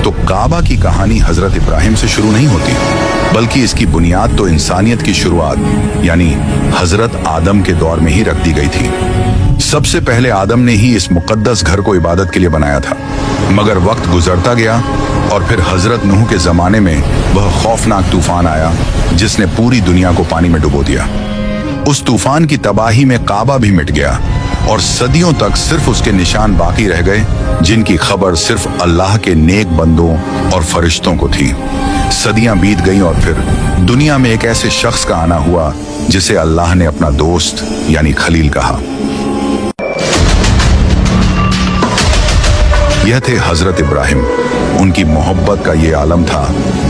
तो काबा की कहानी हजरत इब्राहिम से शुरू नहीं होती, बल्कि इसकी बुनियाद तो इंसानियत की शुरुआत यानी हजरत आदम के दौर में ही रख दी गई थी। सबसे पहले आदम ने ही इस मुकद्दस घर को इबादत के लिए बनाया था, मगर वक्त गुजरता गया और फिर हजरत नूह के जमाने में वह खौफनाक तूफान आया जिसने पूरी दुनिया को पानी में डुबो दिया। उस तूफान की तबाही में काबा भी मिट गया और सदियों तक सिर्फ उसके निशान बाकी रह गए, जिनकी खबर सिर्फ अल्लाह के नेक बंदों और फरिश्तों को थी। सदियां बीत गईं और फिर दुनिया में एक ऐसे शख्स का आना हुआ जिसे अल्लाह ने अपना दोस्त यानी खलील कहा। यह थे हजरत इब्राहिम। उनकी मोहब्बत का ये आलम था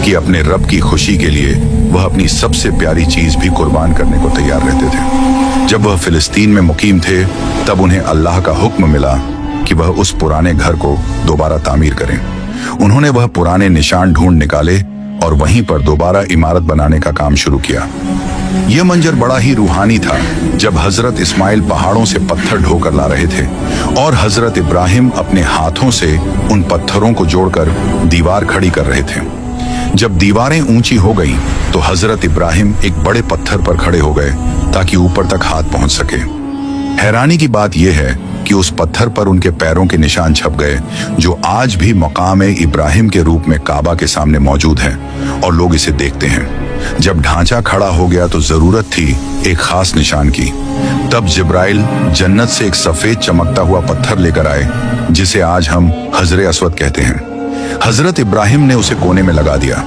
कि अपने रब की खुशी के लिए वह अपनी सबसे प्यारी चीज भी कुर्बान करने को तैयार रहते थे। जब वह फिलिस्तीन में मुकीम थे तब उन्हें अल्लाह का हुक्म मिला कि वह उस पुराने घर को दोबारा तामीर करें। उन्होंने वह पुराने निशान ढूंढ निकाले और वहीं पर दोबारा इमारत बनाने का काम शुरू किया। यह मंजर बड़ा ही रूहानी था जब हजरत इस्माइल पहाड़ों से पत्थर ढोकर ला रहे थे और हजरत इब्राहिम अपने हाथों से उन पत्थरों को जोड़कर दीवार खड़ी कर रहे थे। जब दीवारें ऊंची हो गईं, तो हजरत इब्राहिम एक बड़े पत्थर पर खड़े हो गए ताकि ऊपर तक हाथ पहुंच सके। हैरानी की बात यह है कि उस पत्थर पर उनके पैरों के निशान छप गए, जो आज भी मकाम इब्राहिम के रूप में काबा के सामने मौजूद है और लोग इसे देखते हैं। जब ढांचा खड़ा हो गया तो जरूरत थी एक खास निशान की। तब जिब्राइल जन्नत से एक सफेद चमकता हुआ पत्थर लेकर आए, जिसे आज हम हजरे अस्वद कहते हैं। हजरत इब्राहिम ने उसे कोने में लगा दिया।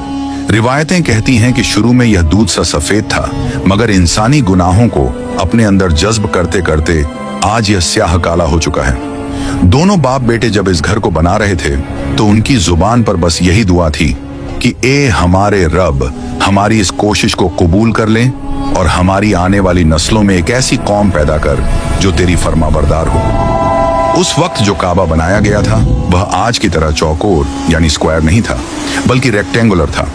रिवायतें कहती हैं कि शुरू में यह दूध सा सफेद था, मगर इंसानी गुनाहों को अपने अंदर जज्ब करते करते आज यह स्याह काला हो चुका है। दोनों बाप बेटे जब इस घर को बना रहे थे तो उनकी जुबान पर बस यही दुआ थी कि ए हमारे रब, हमारी इस कोशिश को कबूल कर लें और हमारी आने वाली नस्लों में एक ऐसी कौम पैदा कर जो तेरी फरमाबरदार हो। उस वक्त जो काबा बनाया गया था वह आज की तरह चौकोर यानी स्क्वायर नहीं था, बल्कि रेक्टेंगुलर था,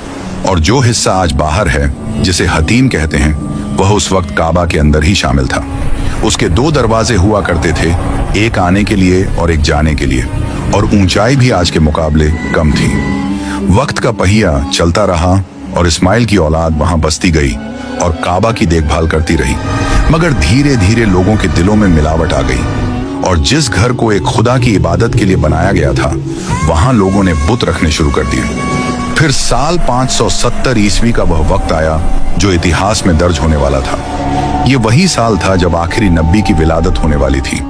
और जो हिस्सा आज बाहर है, जिसे हतीम कहते हैं, वह उस वक्त काबा के अंदर ही शामिल था। उसके दो दरवाजे हुआ करते थे, एक आने के लिए और एक जाने के लिए, और ऊंचाई भी आज के मुकाबले कम थी। वक्त का पहिया चलता रहा और इस्माइल की औलाद वहां बसती गई और काबा की देखभाल करती रही, मगर धीरे धीरे लोगों के दिलों में मिलावट आ गई और जिस घर को एक खुदा की इबादत के लिए बनाया गया था, वहां लोगों ने बुत रखने शुरू कर दिए। फिर साल 570 ईस्वी का वह वक्त आया जो इतिहास में दर्ज होने वाला था। ये वही साल था जब आखिरी नबी की विलादत होने वाली थी।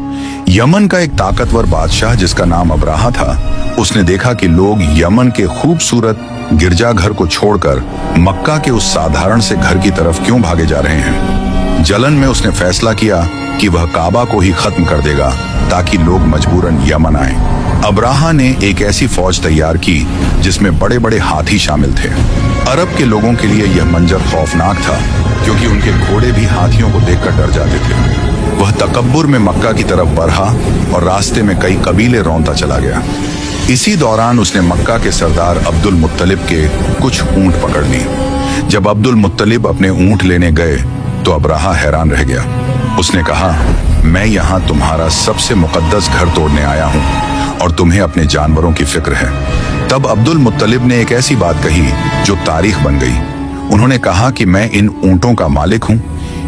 यमन का एक ताकतवर बादशाह जिसका नाम अब्राहा था, उसने देखा कि लोग यमन के खूबसूरत गिरजाघर को छोड़कर मक्का के उस साधारण से घर की तरफ क्यों भागे जा रहे हैं। जलन में उसने फैसला किया कि वह काबा को ही खत्म कर देगा ताकि लोग मजबूरन यमन आए। अब्राहा ने एक ऐसी फौज तैयार की जिसमें बड़े बड़े हाथी शामिल थे। अरब के लोगों के लिए यह मंजर खौफनाक था, क्योंकि उनके घोड़े भी हाथियों को देखकर डर जाते थे। वह तकब्बुर में मक्का की तरफ बढ़ा और रास्ते में कई कबीले रौंदता चला गया। इसी दौरान उसने मक्का के सरदार अब्दुल मुत्तलिब के कुछ ऊंट पकड़ लिए। जब अब्दुल मुत्तलिब अपने ऊंट लेने गए तो अब्राहा हैरान रह गया। उसने कहा, मैं यहाँ तुम्हारा सबसे मुकद्दस घर तोड़ने आया हूँ और तुम्हें अपने जानवरों की फिक्र है। तब अब्दुल मुत्तलिब ने एक ऐसी बात कही जो तारीख बन गई। उन्होंने कहा कि मैं इन ऊंटों का मालिक हूँ,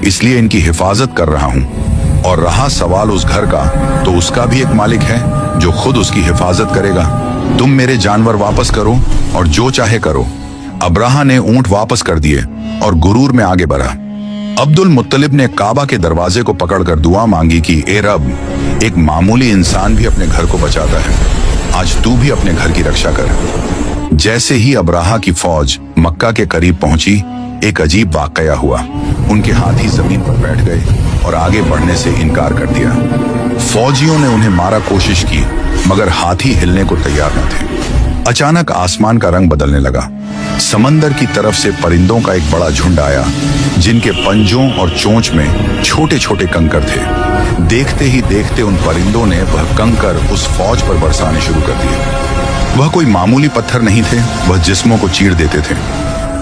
इसलिए इनकी हिफाजत कर रहा हूँ, और रहा सवाल उस घर का, तो उसका भी एक मालिक है जो खुद उसकी हिफाजत करेगा। तुम मेरे जानवर वापस करो और जो चाहे करो। अब्राहा ने ऊंट वापस कर दिए और गुरूर में आगे बढ़ा। अब्दुल मुत्तलिब ने काबा के दरवाजे को पकड़कर दुआ मांगी कि ए रब, एक मामूली इंसान भी अपने घर को बचाता है, आज तू भी अपने घर की रक्षा कर। जैसे ही अब्राहा की फौज मक्का के करीब पहुंची, एक अजीब वाकया हुआ। उनके हाथी जमीन पर बैठ गए और आगे बढ़ने से इनकार कर दिया। फौजियों ने उन्हें मारा कोशिश की, मगर हाथी हिलने को तैयार न थे। अचानक आसमान का रंग बदलने लगा। समंदर की तरफ से परिंदों का एक बड़ा झुंड आया, जिनके पंजों और चोंच में छोटे छोटे कंकर थे। देखते ही देखते उन परिंदों ने वह कंकर उस फौज पर बरसाने शुरू कर दिए। वह कोई मामूली पत्थर नहीं थे, वह जिस्मों को चीर देते थे।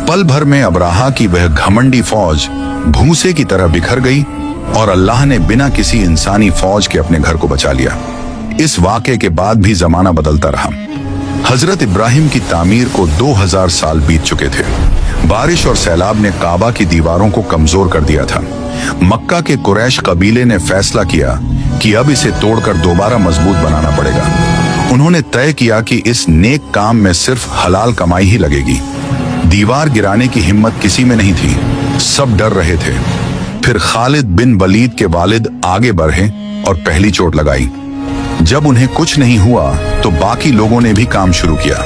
पल भर में अब्राहा की वह घमंडी फौज भूसे की तरह बिखर गई और अल्लाह ने बिना किसी इंसानी फौज के अपने घर को बचा लिया। इस वाक़े के बाद भी जमाना बदलता रहा। हजरत इब्राहिम की तामीर को 2000 साल बीत चुके थे। बारिश और सैलाब ने काबा की दीवारों को कमजोर कर दिया था। मक्का के कुरैश कबीले ने फैसला किया कि अब इसे तोड़कर दोबारा मजबूत बनाना पड़ेगा। उन्होंने तय किया कि इस नेक काम में सिर्फ हलाल कमाई ही लगेगी। दीवार गिराने की हिम्मत किसी में नहीं थी, सब डर रहे थे। फिर खालिद बिन वलीद के वालिद आगे बढ़े और पहली चोट लगाई। जब उन्हें कुछ नहीं हुआ तो बाकी लोगों ने भी काम शुरू किया।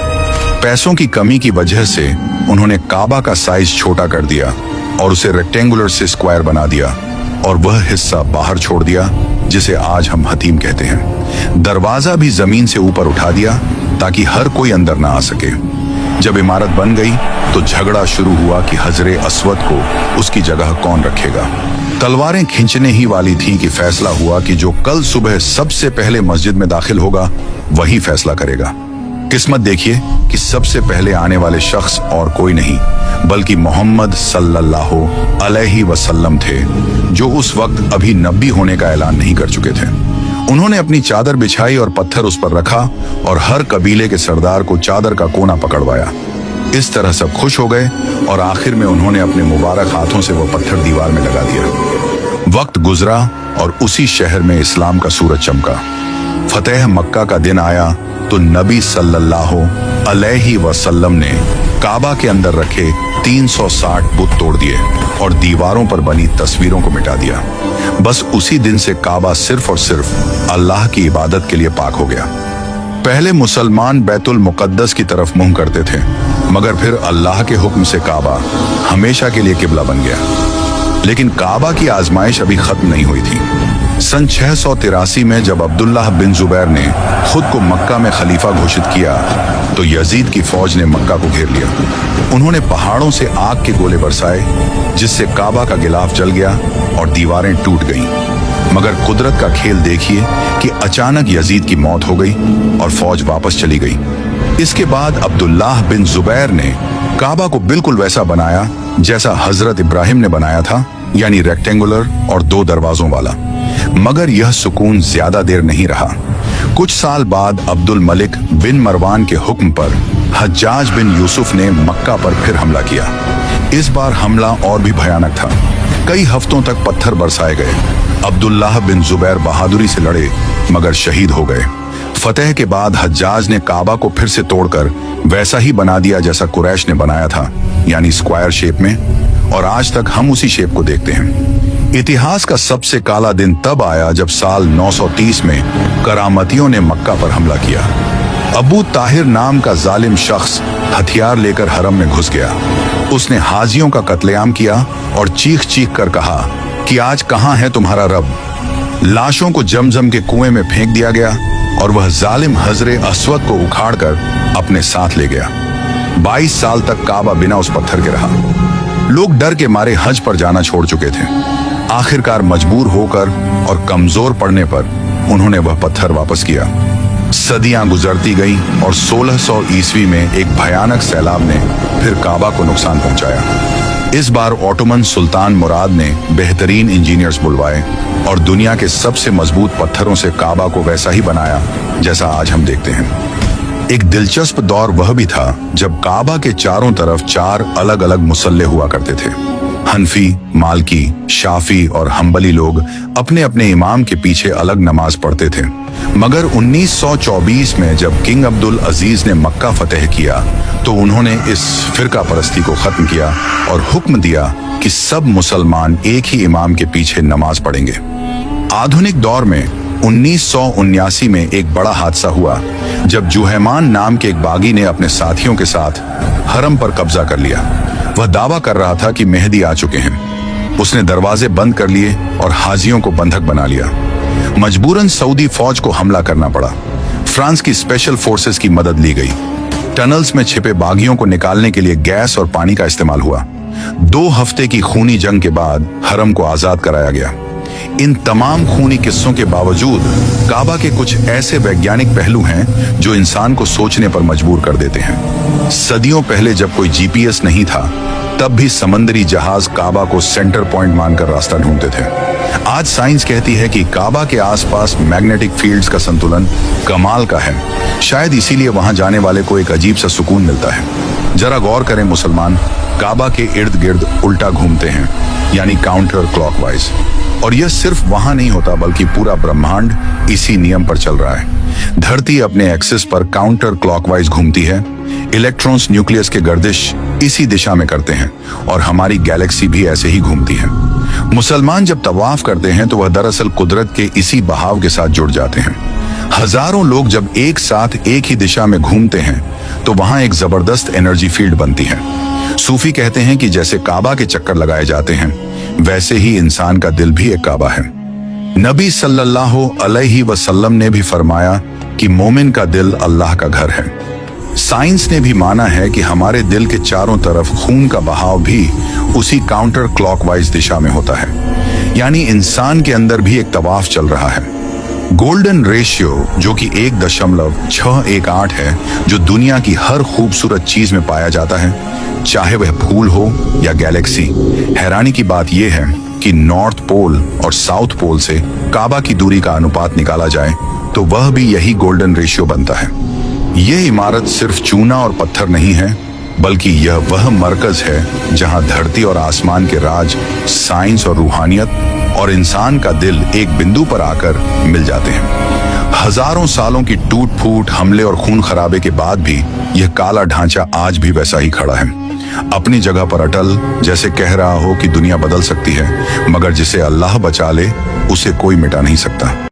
पैसों की कमी की वजह से उन्होंने काबा का साइज छोटा कर दिया और उसे रेक्टेंगुलर से स्क्वायर बना दिया और वह हिस्सा बाहर छोड़ दिया जिसे आज हम हतीम कहते हैं। दरवाजा भी जमीन से ऊपर उठा दिया ताकि हर कोई अंदर ना आ सके। जब इमारत बन गई तो झगड़ा शुरू हुआ कि हजरे अस्वद को उसकी जगह कौन रखेगा। तलवारें खींचने ही वाली थी कि फैसला हुआ कि जो कल सुबह सबसे पहले मस्जिद में दाखिल होगा वही फैसला करेगा। किस्मत देखिए कि सबसे पहले आने वाले शख्स और कोई नहीं बल्कि मोहम्मद सल्लल्लाहु अलैहि वसल्लम थे, जो उस वक्त अभी नबी होने का ऐलान नहीं कर चुके थे। उन्होंने अपनी चादर बिछाई और पत्थर उस पर रखा और हर कबीले के सरदार को चादर का कोना पकड़वाया। इस तरह सब खुश हो गए और आखिर में उन्होंने अपने मुबारक हाथों से वो पत्थर दीवार में लगा दिया। वक्त गुजरा और उसी शहर में इस्लाम का सूरज चमका। फतेह मक्का का दिन आया तो नबी सल्लल्लाहु अलैहि वसल्लम ने काबा के अंदर रखे 360 बुत तोड़ दिए और दीवारों पर बनी तस्वीरों को मिटा दिया। बस उसी दिन से काबा सिर्फ और सिर्फ अल्लाह की इबादत के लिए पाक हो गया। पहले मुसलमान बैतुल मुकद्दस की तरफ मुंह करते थे, मगर फिर अल्लाह के हुक्म से काबा हमेशा के लिए किबला बन गया। लेकिन काबा की आजमाइश अभी खत्म नहीं हुई थी। सन 683 में जब अब्दुल्लाह बिन जुबैर ने खुद को मक्का में खलीफा घोषित किया तो यजीद की फौज ने मक्का को घेर लिया। उन्होंने पहाड़ों से आग के गोले बरसाए जिससे काबा का गिलाफ जल गया और दीवारें टूट गईं। मगर कुदरत का खेल देखिए कि अचानक यजीद की मौत हो गई और फौज वापस चली गई। इसके बाद अब्दुल्लाह बिन जुबैर ने काबा को बिल्कुल वैसा बनाया जैसा हजरत इब्राहिम ने बनाया था, यानी रेक्टेंगुलर और 2 दरवाजों वाला। मगर यह सुकून ज्यादा देर नहीं रहा। कुछ साल बाद अब्दुल मलिक बिन मरवान के हुक्म पर हज्जाज बिन यूसुफ ने मक्का पर फिर हमला किया। इस बार हमला और भी भयानक था। कई हफ्तों तक पत्थर बरसाए गए। अब्दुल्लाह बिन जुबैर बहादुरी से लड़े मगर शहीद हो गए। फतेह के बाद हज्जाज ने काबा को फिर से तोड़कर वैसा ही बना दिया जैसा कुरैश ने बनाया था, यानी स्क्वायर शेप में, और आज तक हम उसी शेप को देखते हैं। इतिहास का सबसे काला दिन तब आया जब साल 930 में करामतियों ने मक्का पर हमला किया। अबू ताहिर नाम का जालिम शख्स हथियार लेकर हरम में घुस गया। उसने हाजियों का कत्लेआम किया और चीख चीख कर कहा कि आज कहां है तुम्हारा रब। लाशों को जमजम के कुएं में फेंक दिया गया और वह जालिम हजरे अस्वद को उखाड़कर अपने साथ ले गया। 22 साल तक काबा बिना उस पत्थर के रहा। लोग डर के मारे हज पर जाना छोड़ चुके थे। आखिरकार मजबूर होकर और कमजोर पड़ने पर उन्होंने वह पत्थर वापस किया। सदियां गुजरती गईं और 1600 ईस्वी में एक भयानक सैलाब ने फिर काबा को नुकसान पहुंचाया। इस बार ऑटोमन सुल्तान मुराद ने बेहतरीन इंजीनियर्स बुलवाए और दुनिया के सबसे मजबूत पत्थरों से काबा को वैसा ही बनाया जैसा आज हम देखते हैं। एक दिलचस्प दौर वह भी था जब काबा के चारों तरफ 4 अलग अलग मुसल्ले हुआ करते थे। हनफी, मालकी, शाफी और हम्बली लोग अपने अपने इमाम के पीछे अलग नमाज पढ़ते थे। मगर 1924 में जब किंग अब्दुल अजीज ने मक्का फतेह किया तो उन्होंने इस फिरका परस्ती को खत्म किया और हुक्म दिया कि सब मुसलमान एक ही इमाम के पीछे नमाज पढ़ेंगे। आधुनिक दौर में 1979 में एक बड़ा हादसा हुआ जब जुहैमान नाम के एक बागी ने अपने साथियों के साथ हरम पर कब्जा कर लिया। वह दावा कर रहा था कि मेहदी आ चुके हैं। उसने दरवाजे बंद कर लिए और हाजियों को बंधक बना लिया। मजबूरन सऊदी फौज को हमला करना पड़ा। फ्रांस की स्पेशल फोर्सेस की मदद ली गई। टनल्स में छिपे बागियों को निकालने के लिए गैस और पानी का इस्तेमाल हुआ। 2 हफ्ते की खूनी जंग के बाद हरम को आजाद कराया गया। इन तमाम खूनी किस्सों के बावजूद काबा के कुछ ऐसे वैज्ञानिक पहलू हैं जो इंसान को सोचने पर मजबूर कर देते हैं। सदियों पहले जब कोई जीपीएस नहीं था, तब भी समंदरी जहाज काबा को सेंटर पॉइंट मानकर रास्ता ढूंढते थे। आज साइंस कहती है कि काबा के आसपास मैग्नेटिक फील्ड्स का संतुलन कमाल का है। शायद इसीलिए वहां जाने वाले को एक अजीब सा सुकून मिलता है। जरा गौर करें, मुसलमान काबा के इर्द गिर्द उल्टा घूमते हैं, यानी काउंटर क्लॉकवाइज। और यह सिर्फ वहां नहीं होता, बल्कि पूरा ब्रह्मांड इसी नियम पर चल रहा है। धरती अपने एक्सिस पर काउंटर क्लॉकवाइज घूमती है, इलेक्ट्रॉन्स न्यूक्लियस के गर्दिश इसी दिशा में करते हैं, और हमारी गैलेक्सी भी ऐसे ही घूमती है। मुसलमान जब तवाफ करते हैं तो वह दरअसल कुदरत के इसी बहाव के साथ जुड़ जाते हैं। हजारों लोग जब एक साथ एक ही दिशा में घूमते हैं तो वहां एक जबरदस्त एनर्जी फील्ड बनती है। सूफी कहते हैं कि जैसे काबा के चक्कर लगाए जाते हैं, वैसे ही इंसान का दिल भी एक काबा है। नबी सल्लल्लाहु अलैहि वसल्लम ने भी फरमाया कि मोमिन का दिल अल्लाह का घर है। साइंस ने भी माना है कि हमारे दिल के चारों तरफ खून का बहाव भी उसी काउंटर क्लॉकवाइज दिशा में होता है, यानी इंसान के अंदर भी एक तवाफ चल रहा है। गोल्डन रेशियो, जो कि 1.618 है, जो दुनिया की हर खूबसूरत चीज में पाया जाता है, चाहे वह फूल हो या गैलेक्सी। हैरानी की बात यह है कि नॉर्थ पोल और साउथ पोल से काबा की दूरी का अनुपात निकाला जाए तो वह भी यही गोल्डन रेशियो बनता है। यह इमारत सिर्फ चूना और पत्थर नहीं है, बल्कि यह वह मरकज है जहां धरती और आसमान के राज, साइंस और रूहानियत और इंसान का दिल एक बिंदु पर आकर मिल जाते हैं। हजारों सालों की टूट फूट, हमले और खून खराबे के बाद भी यह काला ढांचा आज भी वैसा ही खड़ा है, अपनी जगह पर अटल, जैसे कह रहा हो कि दुनिया बदल सकती है, मगर जिसे अल्लाह बचा ले उसे कोई मिटा नहीं सकता।